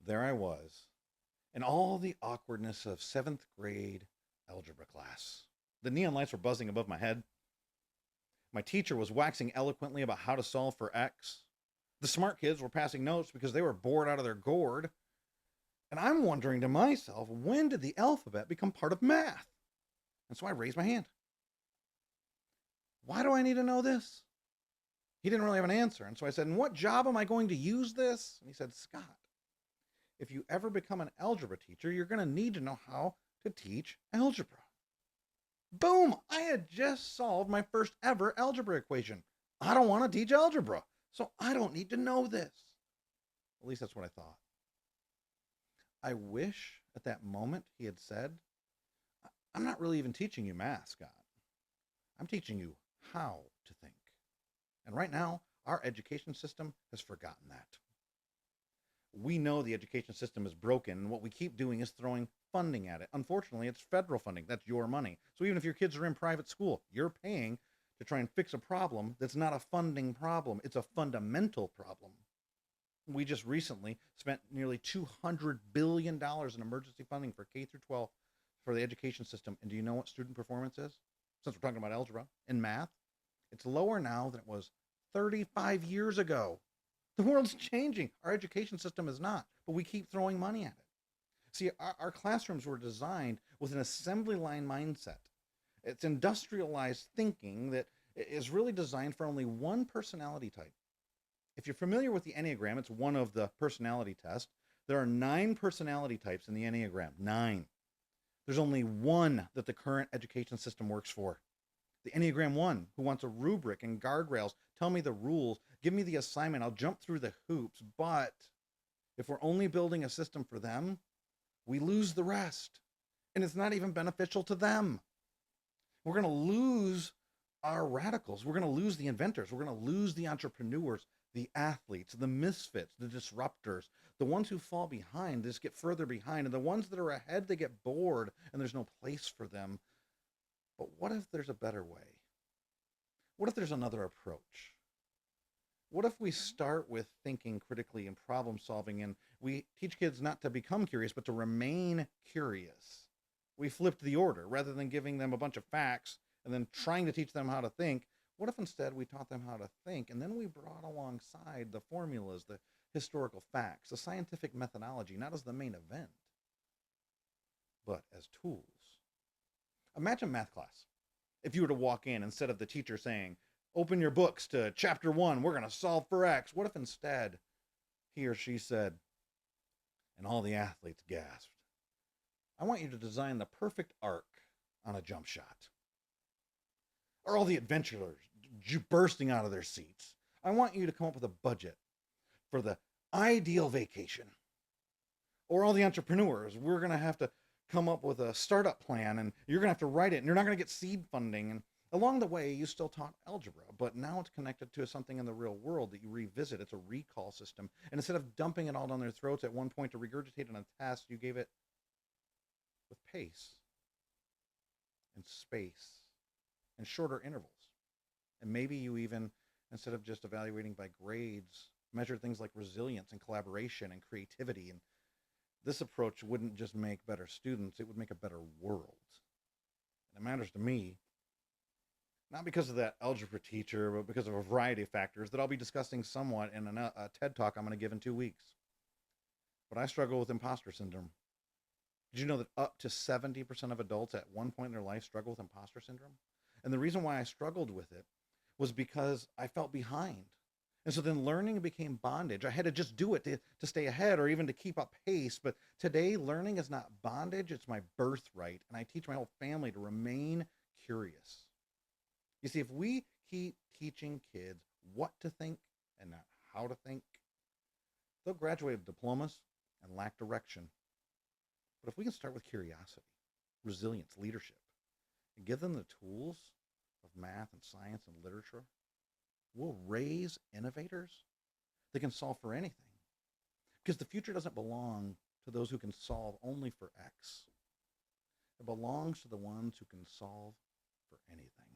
There I was, in all the awkwardness of seventh grade algebra class. The neon lights were buzzing above my head. My teacher was waxing eloquently about how to solve for x. The smart kids were passing notes because they were bored out of their gourd. And I'm wondering to myself, when did the alphabet become part of math? And so I raised my hand. Why do I need to know this? He didn't really have an answer. And so I said, in what job am I going to use this? And he said, Scott, if you ever become an algebra teacher, you're going to need to know how to teach algebra. Boom! I had just solved my first ever algebra equation. I don't want to teach algebra, so I don't need to know this. At least that's what I thought. I wish at that moment he had said, I'm not really even teaching you math, Scott. I'm teaching you how to think. And right now, our education system has forgotten that. We know the education system is broken, and what we keep doing is throwing funding at it. Unfortunately, it's federal funding. That's your money. So even if your kids are in private school, you're paying to try and fix a problem that's not a funding problem. It's a fundamental problem. We just recently spent nearly $200 billion in emergency funding for K through 12 for the education system. And do you know what student performance is? Since we're talking about algebra and math, it's lower now than it was 35 years ago. The world's changing. Our education system is not, but we keep throwing money at it. See, our classrooms were designed with an assembly line mindset. It's industrialized thinking that is really designed for only one personality type. If you're familiar with the Enneagram, it's one of the personality tests. There are 9 personality types in the Enneagram. 9. There's only one that the current education system works for. The Enneagram 1, who wants a rubric and guardrails, tell me the rules, give me the assignment, I'll jump through the hoops. But if we're only building a system for them, we lose the rest. And it's not even beneficial to them. We're going to lose our radicals. We're going to lose the inventors. We're going to lose the entrepreneurs, the athletes, the misfits, the disruptors. The ones who fall behind just get further behind. And the ones that are ahead, they get bored and there's no place for them. But what if there's a better way? What if there's another approach? What if we start with thinking critically and problem solving, and we teach kids not to become curious, but to remain curious? We flipped the order. Rather than giving them a bunch of facts and then trying to teach them how to think, what if instead we taught them how to think, and then we brought alongside the formulas, the historical facts, the scientific methodology, not as the main event, but as tools? Imagine math class. If you were to walk in, instead of the teacher saying, open your books to chapter 1, we're going to solve for X. What if instead he or she said, and all the athletes gasped, I want you to design the perfect arc on a jump shot. Or all the adventurers bursting out of their seats. I want you to come up with a budget for the ideal vacation. Or all the entrepreneurs, we're going to have to come up with a startup plan, and you're going to have to write it, and you're not going to get seed funding. And along the way, you still taught algebra, but now it's connected to something in the real world that you revisit. It's a recall system. And instead of dumping it all down their throats at one point to regurgitate on a test, you gave it with pace and space and shorter intervals. And maybe you even, instead of just evaluating by grades, measure things like resilience and collaboration and creativity. And this approach wouldn't just make better students, it would make a better world. And it matters to me, not because of that algebra teacher, but because of a variety of factors that I'll be discussing somewhat in a TED Talk I'm going to give in 2 weeks. But I struggle with imposter syndrome. Did you know that up to 70% of adults at one point in their life struggle with imposter syndrome? And the reason why I struggled with it was because I felt behind. And so then learning became bondage. I had to just do it to stay ahead or even to keep up pace. But today, learning is not bondage, it's my birthright. And I teach my whole family to remain curious. You see, if we keep teaching kids what to think and not how to think, they'll graduate with diplomas and lack direction. But if we can start with curiosity, resilience, leadership, and give them the tools of math and science and literature, we'll raise innovators that can solve for anything. Because the future doesn't belong to those who can solve only for X. It belongs to the ones who can solve for anything.